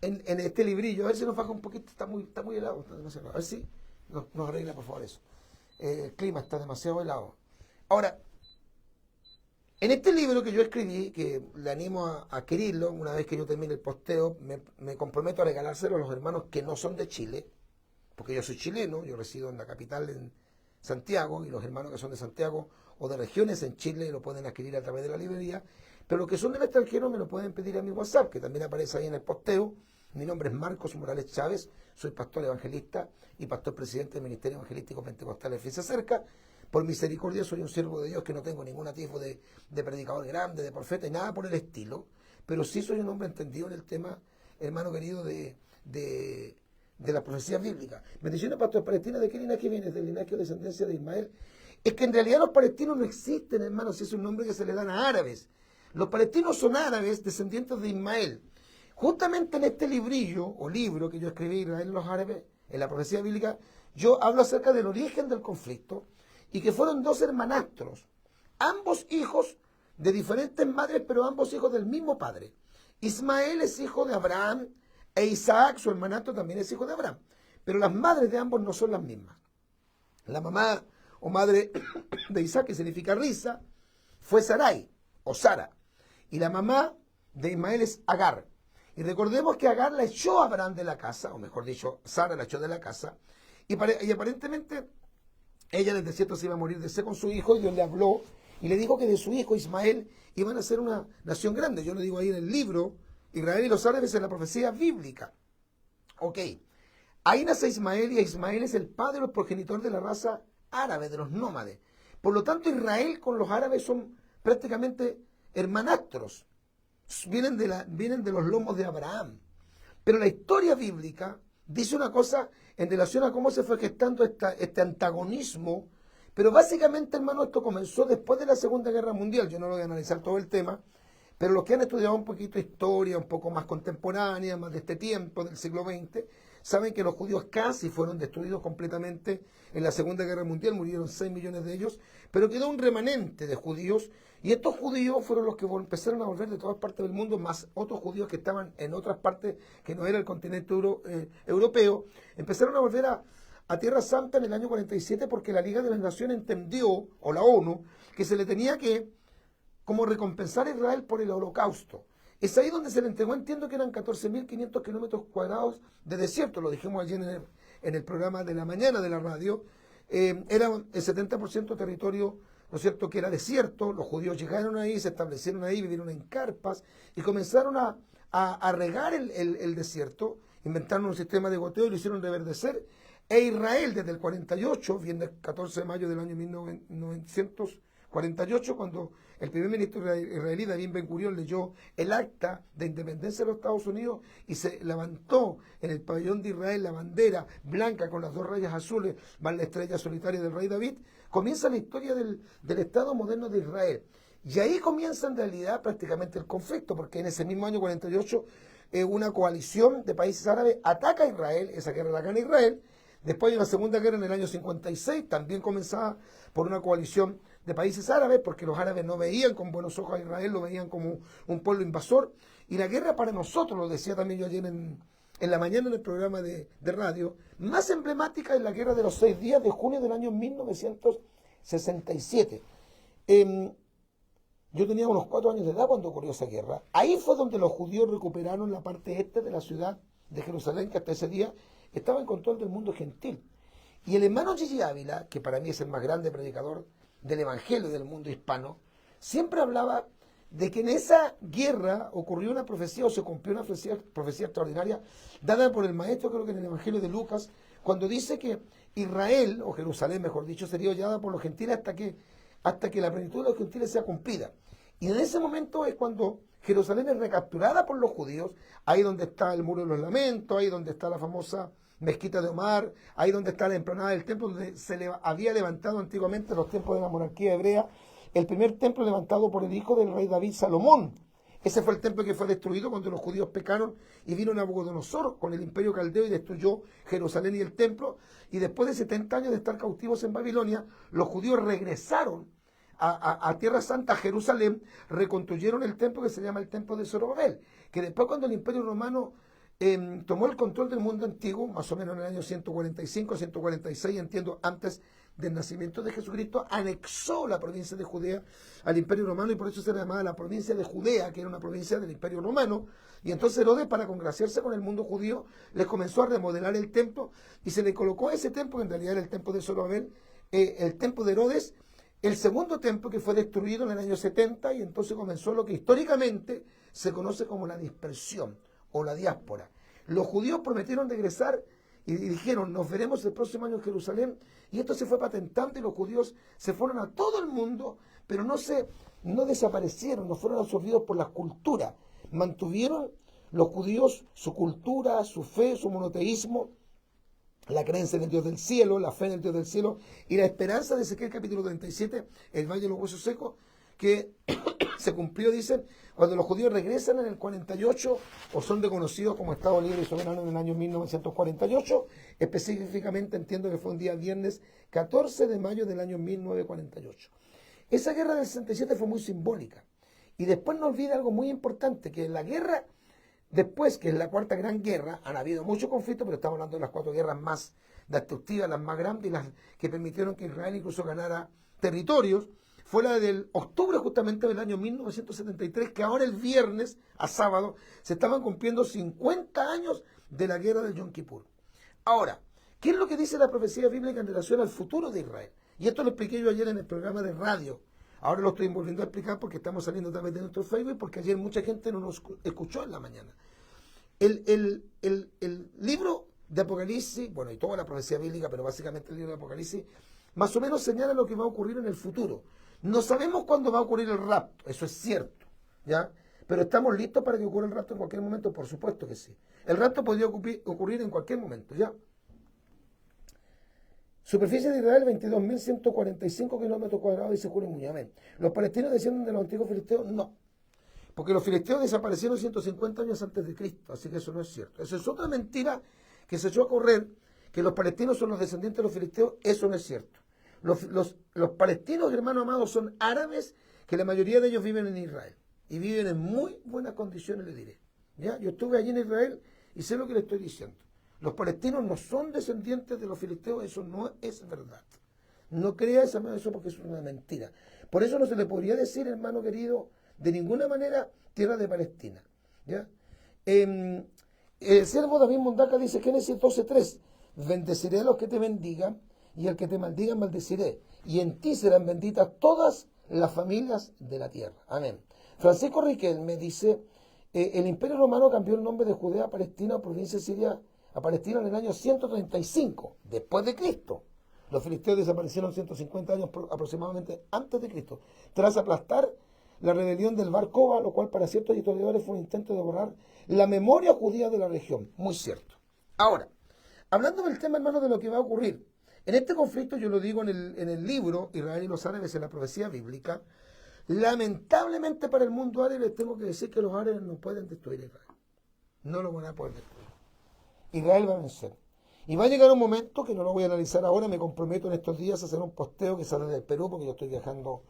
en este librillo, a ver si nos baja un poquito, está muy helado, está demasiado helado. A ver si nos arregla, por favor, eso. El clima está demasiado helado. Ahora, en este libro que yo escribí, que le animo a adquirirlo, una vez que yo termine el posteo, me comprometo a regalárselo a los hermanos que no son de Chile, porque yo soy chileno, yo resido en la capital, en Santiago, y los hermanos que son de Santiago o de regiones en Chile lo pueden adquirir a través de la librería, pero los que son del extranjero me lo pueden pedir a mi WhatsApp, que también aparece ahí en el posteo. Mi nombre es Marcos Morales Chávez, soy pastor evangelista y pastor presidente del Ministerio Evangelístico Pentecostal de Fiesta Cerca. Por misericordia soy un siervo de Dios que no tengo ningún atisbo de predicador grande, de profeta y nada por el estilo, pero sí soy un hombre entendido en el tema, hermano querido, de la profecía bíblica. Bendiciones, pastor Palestina. ¿De qué linaje vienes? Del linaje o descendencia de Ismael. Es que en realidad los palestinos no existen, hermano, si es un nombre que se le dan a árabes. Los palestinos son árabes, descendientes de Ismael. Justamente en este librillo, o libro que yo escribí, Israel y los árabes, en la profecía bíblica, yo hablo acerca del origen del conflicto y que fueron dos hermanastros, ambos hijos de diferentes madres, pero ambos hijos del mismo padre. Ismael es hijo de Abraham, E Isaac, su hermanastro, también es hijo de Abraham. Pero las madres de ambos no son las mismas. La mamá o madre de Isaac, que significa risa, fue Sarai o Sara. Y la mamá de Ismael es Agar. Y recordemos que Agar la echó a Abraham de la casa, o mejor dicho, Sara la echó de la casa. Y aparentemente ella en el desierto se iba a morir de sed con su hijo, y Dios le habló y le dijo que de su hijo Ismael iban a ser una nación grande. Yo lo digo ahí en el libro, Israel y los árabes en la profecía bíblica. Ok, ahí nace Ismael, y Ismael es el padre o el progenitor de la raza árabe, de los nómades. Por lo tanto, Israel con los árabes son prácticamente hermanastros. Vienen de los lomos de Abraham. Pero la historia bíblica dice una cosa en relación a cómo se fue gestando este antagonismo. Pero básicamente, hermano, esto comenzó después de la Segunda Guerra Mundial. Yo no lo voy a analizar todo el tema, pero los que han estudiado un poquito historia, un poco más contemporánea, más de este tiempo, del siglo XX, saben que los judíos casi fueron destruidos completamente en la Segunda Guerra Mundial. Murieron 6 millones de ellos, pero quedó un remanente de judíos, y estos judíos fueron los que empezaron a volver de todas partes del mundo, más otros judíos que estaban en otras partes que no era el continente europeo, empezaron a volver a Tierra Santa en el año 47, porque la Liga de las Naciones entendió, o la ONU, que se le tenía que como recompensar a Israel por el holocausto. Es ahí donde se le entregó, entiendo que eran 14.500 kilómetros cuadrados de desierto, lo dijimos ayer en el programa de la mañana de la radio. Era el 70% territorio, ¿no es cierto?, que era desierto. Los judíos llegaron ahí, se establecieron ahí, vivieron en carpas y comenzaron a regar el desierto, inventaron un sistema de goteo y lo hicieron reverdecer. E Israel desde el 48, bien el 14 de mayo del año 1948, cuando el primer ministro israelí, David Ben Gurión, leyó el acta de independencia de los Estados Unidos y se levantó en el pabellón de Israel la bandera blanca con las 2 rayas azules, más la estrella solitaria del rey David, comienza la historia del Estado moderno de Israel. Y ahí comienza en realidad prácticamente el conflicto, porque en ese mismo año 48 una coalición de países árabes ataca a Israel, esa guerra la gana Israel. Después de la Segunda Guerra en el año 56, también comenzaba por una coalición de países árabes, porque los árabes no veían con buenos ojos a Israel, lo veían como un pueblo invasor. Y la guerra para nosotros, lo decía también yo ayer en la mañana en el programa de radio, más emblemática es la guerra de los 6 días de junio del año 1967. Yo tenía unos 4 años de edad cuando ocurrió esa guerra. Ahí fue donde los judíos recuperaron la parte este de la ciudad de Jerusalén, que hasta ese día estaba en control del mundo gentil. Y el hermano Gigi Ávila, que para mí es el más grande predicador del evangelio del mundo hispano, siempre hablaba de que en esa guerra ocurrió una profecía, o se cumplió una profecía extraordinaria dada por el maestro, creo que en el evangelio de Lucas, cuando dice que Israel, o Jerusalén mejor dicho, sería hollada por los gentiles hasta que la plenitud de los gentiles sea cumplida. Y en ese momento es cuando Jerusalén es recapturada por los judíos, ahí donde está el Muro de los Lamentos, ahí donde está la famosa Mezquita de Omar, ahí donde está la emplanada del templo, donde había levantado antiguamente en los tiempos de la monarquía hebrea, el primer templo levantado por el hijo del rey David, Salomón. Ese fue el templo que fue destruido cuando los judíos pecaron y vino Nabucodonosor con el imperio caldeo y destruyó Jerusalén y el templo. Y después de 70 años de estar cautivos en Babilonia, los judíos regresaron a Tierra Santa, a Jerusalén, reconstruyeron el templo que se llama el templo de Zorobabel, que después cuando el imperio romano tomó el control del mundo antiguo, más o menos en el año 145, 146, entiendo, antes del nacimiento de Jesucristo, anexó la provincia de Judea al imperio romano, y por eso se le llamaba la provincia de Judea, que era una provincia del imperio romano. Y entonces Herodes, para congraciarse con el mundo judío, les comenzó a remodelar el templo, y se le colocó a ese templo, que en realidad era el templo de Zorobabel, el templo de Herodes, el segundo templo, que fue destruido en el año 70, y entonces comenzó lo que históricamente se conoce como la dispersión o la diáspora. Los judíos prometieron regresar y dijeron, nos veremos el próximo año en Jerusalén, y esto se fue patentando y los judíos se fueron a todo el mundo, pero no desaparecieron, no fueron absorbidos por las culturas. Mantuvieron los judíos su cultura, su fe, su monoteísmo, la creencia en el Dios del cielo, la fe en el Dios del cielo y la esperanza de Ezequiel capítulo 37, el Valle de los Huesos Secos, que se cumplió, dicen, cuando los judíos regresan en el 48 o son reconocidos como Estado libre y soberano en el año 1948, específicamente entiendo que fue un día viernes 14 de mayo del año 1948. Esa guerra del 67 fue muy simbólica. Y después no olvide algo muy importante, que la guerra Después, que es la cuarta gran guerra, han habido muchos conflictos, pero estamos hablando de las 4 guerras más destructivas, las más grandes y las que permitieron que Israel incluso ganara territorios. Fue la del octubre justamente del año 1973, que ahora el viernes a sábado se estaban cumpliendo 50 años de la guerra del Yom Kippur. Ahora, ¿qué es lo que dice la profecía bíblica en relación al futuro de Israel? Y esto lo expliqué yo ayer en el programa de radio. Ahora lo estoy volviendo a explicar porque estamos saliendo a través de nuestro Facebook, porque ayer mucha gente no nos escuchó en la mañana. El libro de Apocalipsis, bueno, y toda la profecía bíblica, pero básicamente el libro de Apocalipsis, más o menos señala lo que va a ocurrir en el futuro. No sabemos cuándo va a ocurrir el rapto, eso es cierto, ¿ya? Pero estamos listos para que ocurra el rapto en cualquier momento, por supuesto que sí. El rapto podría ocurrir en cualquier momento, ¿ya? Superficie de Israel, 22.145 kilómetros cuadrados, dice Julio Muñoz. Amén. ¿Los palestinos descienden de los antiguos filisteos? No. Porque los filisteos desaparecieron 150 años antes de Cristo, así que eso no es cierto. Eso es otra mentira que se echó a correr, que los palestinos son los descendientes de los filisteos, eso no es cierto. Los palestinos, hermanos amados, son árabes, que la mayoría de ellos viven en Israel. Y viven en muy buenas condiciones, les diré. ¿Ya? Yo estuve allí en Israel y sé lo que le estoy diciendo. Los palestinos no son descendientes de los filisteos, eso no es verdad. No crea eso porque es una mentira. Por eso no se le podría decir, hermano querido, de ninguna manera tierra de Palestina. ¿Ya? El siervo David Mondaca dice, Génesis 12:3, bendeciré a los que te bendigan y al que te maldigan maldeciré, y en ti serán benditas todas las familias de la tierra. Amén. Francisco Riquelme dice, el Imperio Romano cambió el nombre de Judea a Palestina, provincia de Siria, a Palestina en el año 135, después de Cristo. Los filisteos desaparecieron 150 años aproximadamente antes de Cristo, tras aplastar la rebelión del Bar Kokhba, lo cual para ciertos historiadores fue un intento de borrar la memoria judía de la región. Muy cierto. Ahora, hablando del tema, hermano, de lo que va a ocurrir, en este conflicto, yo lo digo en el libro Israel y los árabes en la profecía bíblica, lamentablemente para el mundo árabe les tengo que decir que los árabes no pueden destruir a Israel. No lo van a poder destruir. Israel va a vencer. Y va a llegar un momento, que no lo voy a analizar ahora, me comprometo en estos días a hacer un posteo que sale del Perú, porque yo estoy viajando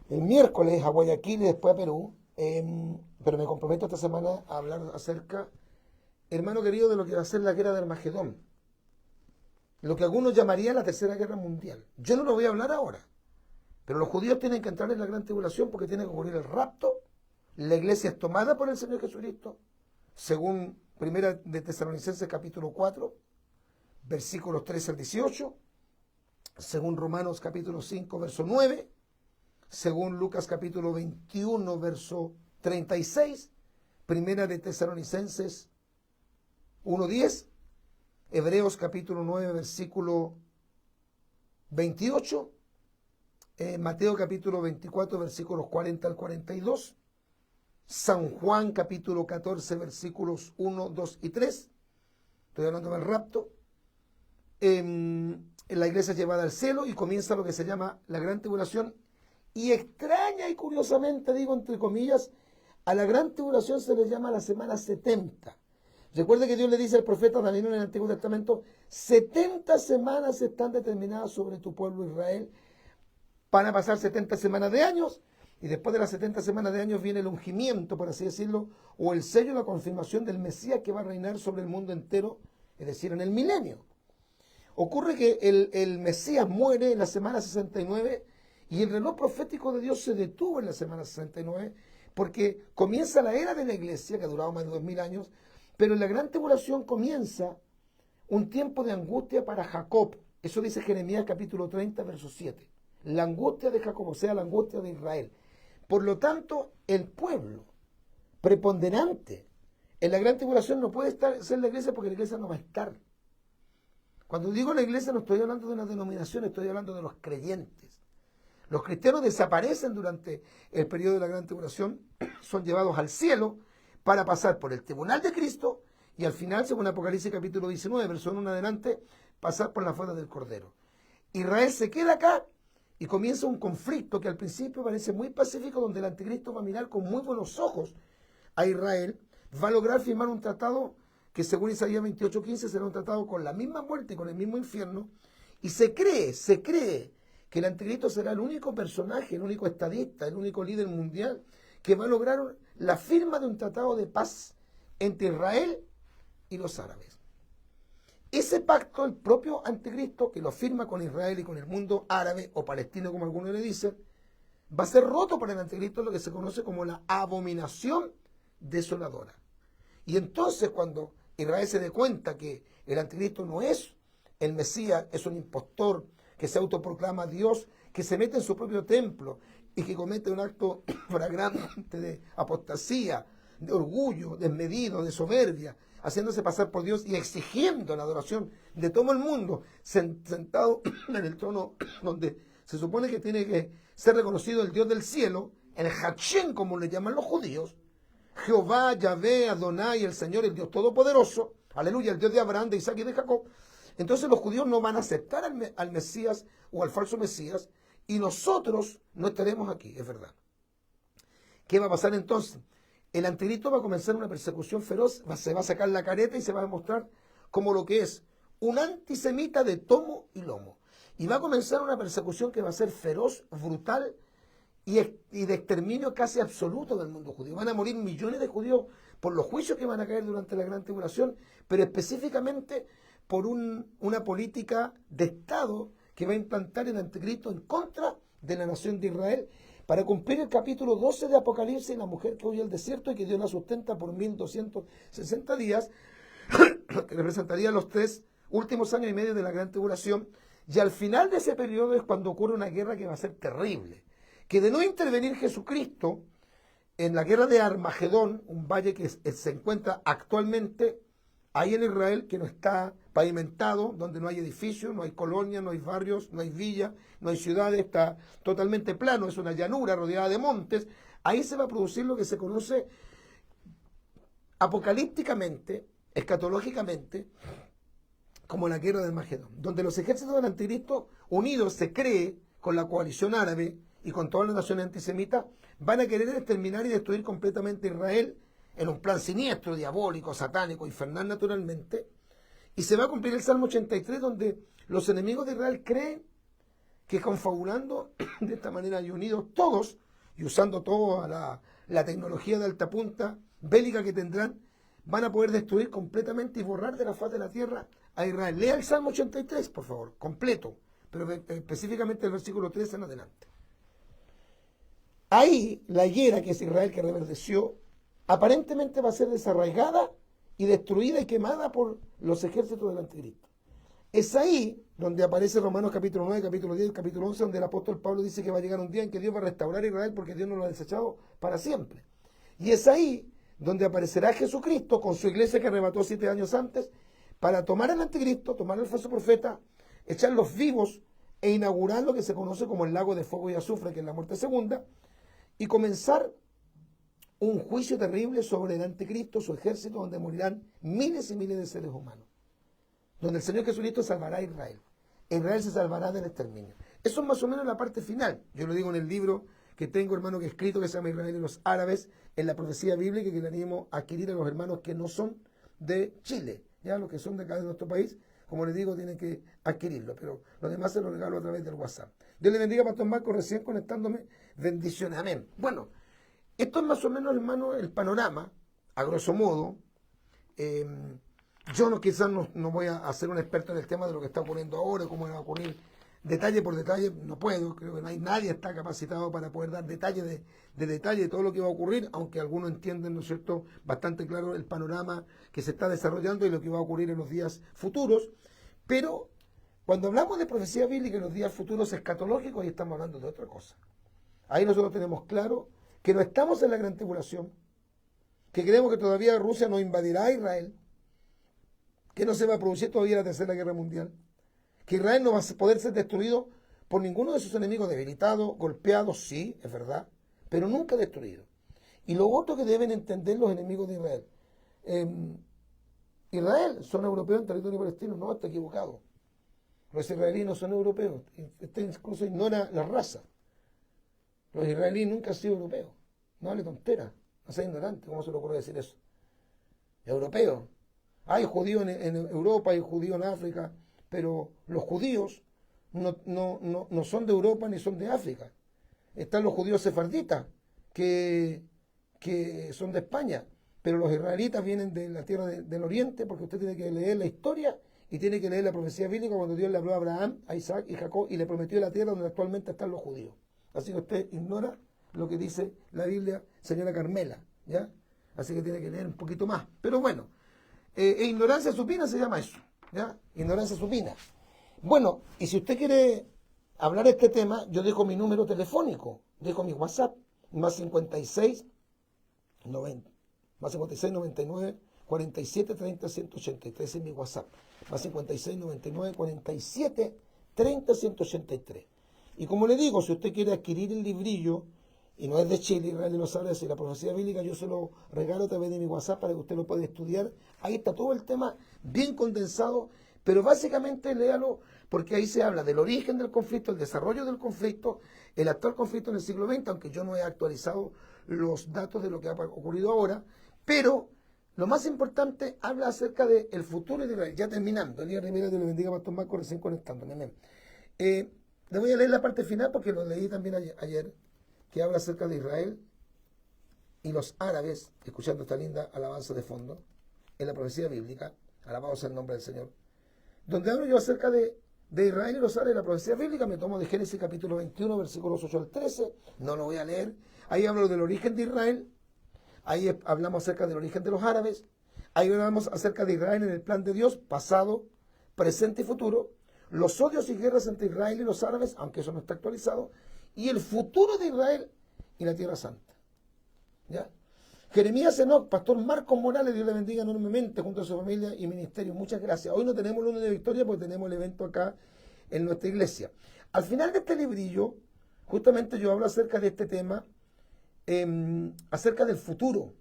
el miércoles a Guayaquil y después a Perú, pero me comprometo esta semana a hablar acerca, hermano querido, de lo que va a ser la guerra de Armagedón, lo que algunos llamarían la tercera guerra mundial. Yo no lo voy a hablar ahora, pero los judíos tienen que entrar en la gran tribulación porque tiene que ocurrir el rapto, la iglesia es tomada por el Señor Jesucristo, según Primera de Tesalonicenses capítulo 4, versículos 13 al 18, según Romanos capítulo 5, verso 9, según Lucas capítulo 21, verso 36, Primera de Tesalonicenses 1:10, Hebreos capítulo 9, versículo 28, Mateo capítulo 24, versículos 40 al 42, San Juan capítulo 14, versículos 1, 2 y 3, estoy hablando del rapto. La iglesia es llevada al cielo y comienza lo que se llama la gran tribulación. Y extraña y curiosamente, digo entre comillas, a la gran tribulación se le llama la semana 70. Recuerde que Dios le dice al profeta Daniel en el Antiguo Testamento, 70 semanas están determinadas sobre tu pueblo Israel. Van a pasar 70 semanas de años, y después de las 70 semanas de años viene el ungimiento, por así decirlo, o el sello, la confirmación del Mesías que va a reinar sobre el mundo entero, es decir, en el milenio. Ocurre que el Mesías muere en la semana 69 y el reloj profético de Dios se detuvo en la semana 69 porque comienza la era de la iglesia, que ha durado más de 2000 años, pero en la gran tribulación comienza un tiempo de angustia para Jacob. Eso dice Jeremías capítulo 30, verso 7. La angustia de Jacob, o sea, la angustia de Israel. Por lo tanto, el pueblo preponderante en la gran tribulación no puede ser la iglesia porque la iglesia no va a estar. Cuando digo la iglesia no estoy hablando de una denominación, estoy hablando de los creyentes. Los cristianos desaparecen durante el periodo de la gran tribulación, son llevados al cielo para pasar por el tribunal de Cristo y al final, según Apocalipsis capítulo 19, verso 1 en adelante, pasar por la fuerza del Cordero. Israel se queda acá y comienza un conflicto que al principio parece muy pacífico, donde el anticristo va a mirar con muy buenos ojos a Israel, va a lograr firmar un tratado que según Isaías 28:15 será un tratado con la misma muerte y con el mismo infierno, y se cree que el anticristo será el único personaje, el único estadista, el único líder mundial que va a lograr la firma de un tratado de paz entre Israel y los árabes. Ese pacto, el propio anticristo, que lo firma con Israel y con el mundo árabe o palestino, como algunos le dicen, va a ser roto por el anticristo, lo que se conoce como la abominación desoladora. Y entonces cuando Israel se dé cuenta que el anticristo no es el Mesías, es un impostor que se autoproclama Dios, que se mete en su propio templo y que comete un acto flagrante de apostasía, de orgullo, desmedido, de soberbia, haciéndose pasar por Dios y exigiendo la adoración de todo el mundo, sentado en el trono donde se supone que tiene que ser reconocido el Dios del cielo, el Hachén, como le llaman los judíos, Jehová, Yahvé, Adonai, el Señor, el Dios Todopoderoso, aleluya, el Dios de Abraham, de Isaac y de Jacob. Entonces los judíos no van a aceptar al Mesías o al falso Mesías y nosotros no estaremos aquí, es verdad. ¿Qué va a pasar entonces? El anticristo va a comenzar una persecución feroz, se va a sacar la careta y se va a mostrar como lo que es un antisemita de tomo y lomo. Y va a comenzar una persecución que va a ser feroz, brutal y de exterminio casi absoluto del mundo judío. Van a morir millones de judíos por los juicios que van a caer durante la gran tribulación, pero específicamente por una política de Estado que va a implantar el anticristo en contra de la nación de Israel para cumplir el capítulo 12 de Apocalipsis, la mujer que huye al desierto y que Dios la sustenta por 1260 días, que representaría los 3 últimos años y medio de la gran tribulación. Y al final de ese periodo es cuando ocurre una guerra que va a ser terrible, que de no intervenir Jesucristo en la guerra de Armagedón, un valle que se encuentra actualmente ahí en Israel, que no está pavimentado, donde no hay edificios, no hay colonias, no hay barrios, no hay villas, no hay ciudades, está totalmente plano, es una llanura rodeada de montes. Ahí se va a producir lo que se conoce apocalípticamente, escatológicamente, como la guerra de Armagedón, donde los ejércitos del anticristo unidos, se cree, con la coalición árabe y con todas las naciones antisemitas, van a querer exterminar y destruir completamente Israel en un plan siniestro, diabólico, satánico, infernal naturalmente. Y se va a cumplir el Salmo 83, donde los enemigos de Israel creen que confabulando de esta manera y unidos todos, y usando toda la tecnología de alta punta bélica que tendrán, van a poder destruir completamente y borrar de la faz de la tierra a Israel. Lea el Salmo 83, por favor, completo, pero específicamente el versículo 13 en adelante. Ahí la higuera, que es Israel, que reverdeció, aparentemente va a ser desarraigada y destruida y quemada por los ejércitos del anticristo. Es ahí donde aparece Romanos capítulo 9, capítulo 10, capítulo 11, donde el apóstol Pablo dice que va a llegar un día en que Dios va a restaurar a Israel porque Dios no lo ha desechado para siempre. Y es ahí donde aparecerá Jesucristo con su iglesia que arrebató 7 años antes para tomar al anticristo, tomar al falso profeta, echarlos vivos e inaugurar lo que se conoce como el lago de fuego y azufre, que es la muerte segunda, y comenzar un juicio terrible sobre el anticristo, su ejército, donde morirán miles y miles de seres humanos, donde el Señor Jesucristo salvará a Israel. Israel se salvará del exterminio. Eso es más o menos la parte final. Yo lo digo en el libro que tengo, hermano, que he escrito, que se llama Israel y los árabes, en la profecía bíblica, que le animo a adquirir a los hermanos que no son de Chile. Ya los que son de acá de nuestro país, como les digo, tienen que adquirirlo, pero los demás se los regalo a través del WhatsApp. Dios le bendiga, Pastor Marco, recién conectándome. Bendiciones, amén. Bueno, esto es más o menos, hermano, el panorama, a grosso modo. Yo quizás no voy a ser un experto en el tema de lo que está ocurriendo ahora, cómo va a ocurrir detalle por detalle, no puedo, creo que nadie está capacitado para poder dar detalle de detalle de todo lo que va a ocurrir, aunque algunos entienden, ¿no es cierto?, bastante claro el panorama que se está desarrollando y lo que va a ocurrir en los días futuros. Pero cuando hablamos de profecía bíblica en los días futuros escatológicos, ahí estamos hablando de otra cosa. Ahí nosotros tenemos claro que no estamos en la gran tribulación, que creemos que todavía Rusia no invadirá a Israel, que no se va a producir todavía la Tercera Guerra Mundial, que Israel no va a poder ser destruido por ninguno de sus enemigos, debilitado, golpeado, sí, es verdad, pero nunca destruido. Y lo otro que deben entender los enemigos de Israel, Israel son europeos en territorio palestino, no, está equivocado. Los israelíes no son europeos, este incluso ignora la raza. Los israelíes nunca han sido europeos, no hable tontera, no sea ignorante, ¿cómo se le ocurre decir eso? Europeos. Hay judíos en Europa, hay judíos en África, pero los judíos no son de Europa ni son de África. Están los judíos sefarditas, que son de España, pero los israelitas vienen de la tierra del oriente, porque usted tiene que leer la historia y tiene que leer la profecía bíblica cuando Dios le habló a Abraham, a Isaac y Jacob y le prometió la tierra donde actualmente están los judíos. Así que usted ignora lo que dice la Biblia, señora Carmela, ¿ya? Así que tiene que leer un poquito más. Pero bueno, ignorancia supina se llama eso, ¿ya? Ignorancia supina. Bueno, y si usted quiere hablar de este tema, yo dejo mi número telefónico, dejo mi WhatsApp, más 56 99 47 30 183 es mi WhatsApp, más 56 99 47 30 183. Y como le digo, si usted quiere adquirir el librillo, y no es de Chile, Israel de los Árabes y la profecía bíblica, yo se lo regalo a través de mi WhatsApp para que usted lo pueda estudiar. Ahí está todo el tema bien condensado, pero básicamente léalo porque ahí se habla del origen del conflicto, el desarrollo del conflicto, el actual conflicto en el siglo XX, aunque yo no he actualizado los datos de lo que ha ocurrido ahora, pero lo más importante habla acerca del futuro de Israel. Ya terminando, Elías Rivera, Dios le bendiga, Pastor Marco, recién conectándome. Amén. Le voy a leer la parte final porque lo leí también ayer, que habla acerca de Israel y los árabes, escuchando esta linda alabanza de fondo, en la profecía bíblica, alabado sea el nombre del Señor, donde hablo yo acerca de Israel y los árabes, la profecía bíblica, me tomo de Génesis capítulo 21, versículos 8 al 13, no lo voy a leer, ahí hablo del origen de Israel, ahí hablamos acerca del origen de los árabes, ahí hablamos acerca de Israel en el plan de Dios, pasado, presente y futuro, los odios y guerras entre Israel y los árabes, aunque eso no está actualizado, y el futuro de Israel y la Tierra Santa. ¿Ya? Jeremías Enoch, Pastor Marcos Morales, Dios le bendiga enormemente junto a su familia y ministerio. Muchas gracias. Hoy no tenemos lunes de victoria porque tenemos el evento acá en nuestra iglesia. Al final de este librillo, justamente yo hablo acerca de este tema, acerca del futuro.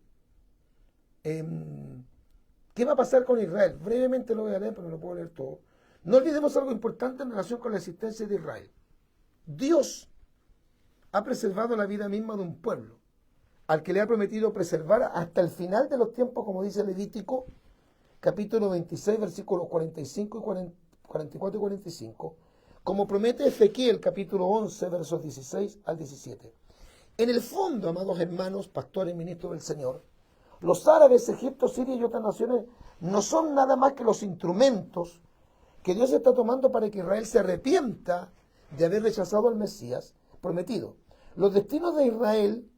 ¿Qué va a pasar con Israel? Brevemente lo voy a leer, pero no lo puedo leer todo. No olvidemos algo importante en relación con la existencia de Israel. Dios ha preservado la vida misma de un pueblo, al que le ha prometido preservar hasta el final de los tiempos, como dice Levítico, capítulo 26, versículos 45 y 44 y 45, como promete Ezequiel, capítulo 11, versos 16 al 17. En el fondo, amados hermanos, pastores, ministros del Señor, los árabes, Egipto, Siria y otras naciones no son nada más que los instrumentos que Dios está tomando para que Israel se arrepienta de haber rechazado al Mesías prometido. Los destinos de Israel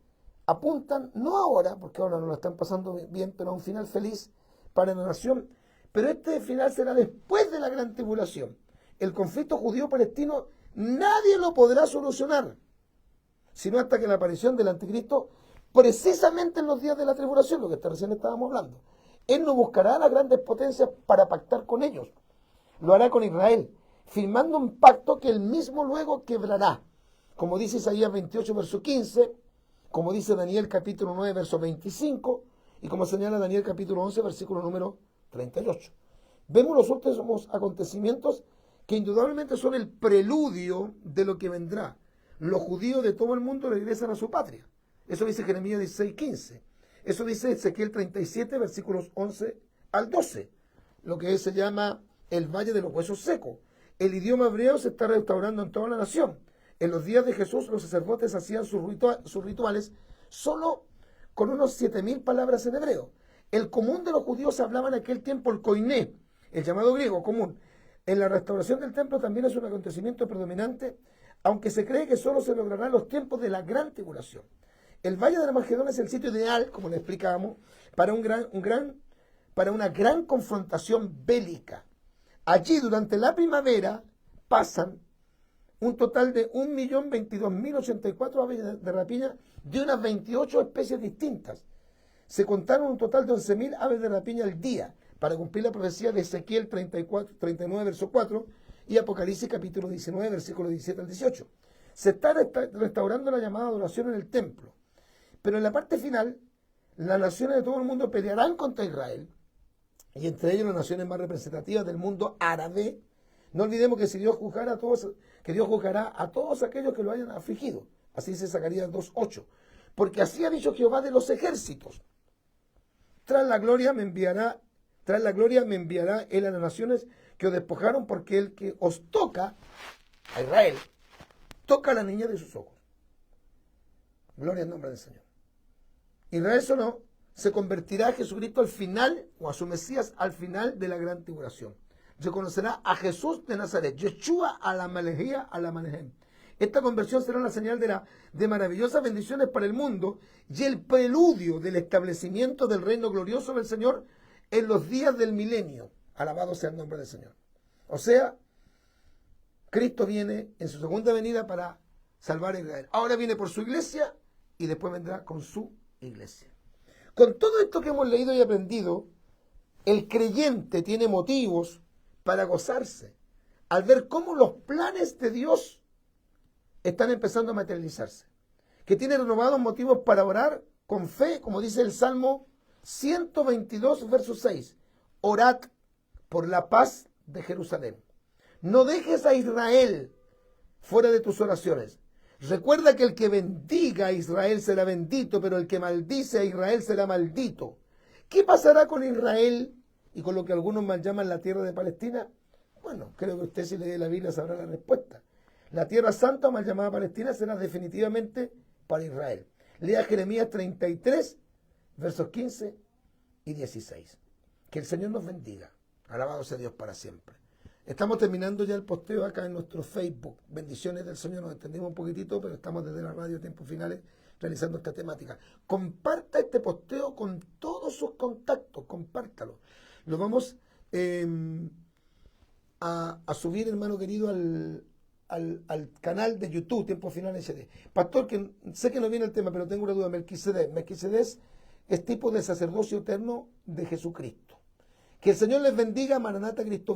apuntan, no ahora, porque ahora no lo están pasando bien, pero a un final feliz para la nación. Pero este final será después de la gran tribulación. El conflicto judío-palestino nadie lo podrá solucionar, sino hasta que la aparición del anticristo, precisamente en los días de la tribulación, lo que recién estábamos hablando. Él no buscará a las grandes potencias para pactar con ellos. Lo hará con Israel, firmando un pacto que él mismo luego quebrará. Como dice Isaías 28, verso 15, como dice Daniel capítulo 9, verso 25, y como señala Daniel capítulo 11, versículo número 38. Vemos los últimos acontecimientos que indudablemente son el preludio de lo que vendrá. Los judíos de todo el mundo regresan a su patria. Eso dice Jeremías 16, 15. Eso dice Ezequiel 37, versículos 11 al 12. Lo que se llama el Valle de los Huesos Secos. El idioma hebreo se está restaurando en toda la nación. En los días de Jesús los sacerdotes hacían sus rituales solo con unos 7.000 palabras en hebreo. El común de los judíos hablaba en aquel tiempo el koiné, el llamado griego común. En la restauración del templo también es un acontecimiento predominante, aunque se cree que solo se logrará en los tiempos de la gran tribulación. El Valle de la Macedonia es el sitio ideal, como le explicábamos, para una gran confrontación bélica. Allí durante la primavera pasan un total de 1.022.084 aves de rapiña de unas 28 especies distintas. Se contaron un total de 11.000 aves de rapiña al día para cumplir la profecía de Ezequiel 39, verso 4 y Apocalipsis capítulo 19, versículos 17 al 18. Se está restaurando la llamada adoración en el templo. Pero en la parte final, las naciones de todo el mundo pelearán contra Israel, y entre ellos las naciones más representativas del mundo árabe. No olvidemos que si Dios juzgará a todos, que Dios juzgará a todos aquellos que lo hayan afligido. Así dice Zacarías 2:8. Porque así ha dicho Jehová de los ejércitos. Tras la gloria me enviará él a las naciones que os despojaron, porque el que os toca, a Israel, toca a la niña de sus ojos. Gloria al nombre del Señor. Israel se convertirá a Jesucristo al final, o a su Mesías al final de la gran tribulación. Reconocerá a Jesús de Nazaret, Yeshua a la Malejía a la Malejem. Esta conversión será una señal de maravillosas bendiciones para el mundo y el preludio del establecimiento del reino glorioso del Señor en los días del milenio. Alabado sea el nombre del Señor. O sea, Cristo viene en su segunda venida para salvar a Israel. Ahora viene por su iglesia y después vendrá con su iglesia. Con todo esto que hemos leído y aprendido, el creyente tiene motivos para gozarse al ver cómo los planes de Dios están empezando a materializarse. Que tiene renovados motivos para orar con fe, como dice el Salmo 122, verso 6. Orad por la paz de Jerusalén. No dejes a Israel fuera de tus oraciones. Recuerda que el que bendiga a Israel será bendito, pero el que maldice a Israel será maldito. ¿Qué pasará con Israel y con lo que algunos mal llaman la tierra de Palestina? Bueno, creo que usted, si lee la Biblia, sabrá la respuesta. La tierra santa, mal llamada Palestina, será definitivamente para Israel. Lea Jeremías 33, versos 15 y 16. Que el Señor nos bendiga. Alabado sea Dios para siempre. Estamos terminando ya el posteo acá en nuestro Facebook. Bendiciones del Señor, nos entendimos un poquitito, pero estamos desde la radio Tiempos Finales realizando esta temática. Comparta este posteo con todos sus contactos, compártalo. Lo vamos a subir, hermano querido, al canal de YouTube, Tiempos Finales HD. Pastor, que sé que no viene el tema, pero tengo una duda. Melquisedec. Melquisedec es tipo de sacerdocio eterno de Jesucristo. Que el Señor les bendiga, Maranata Cristo.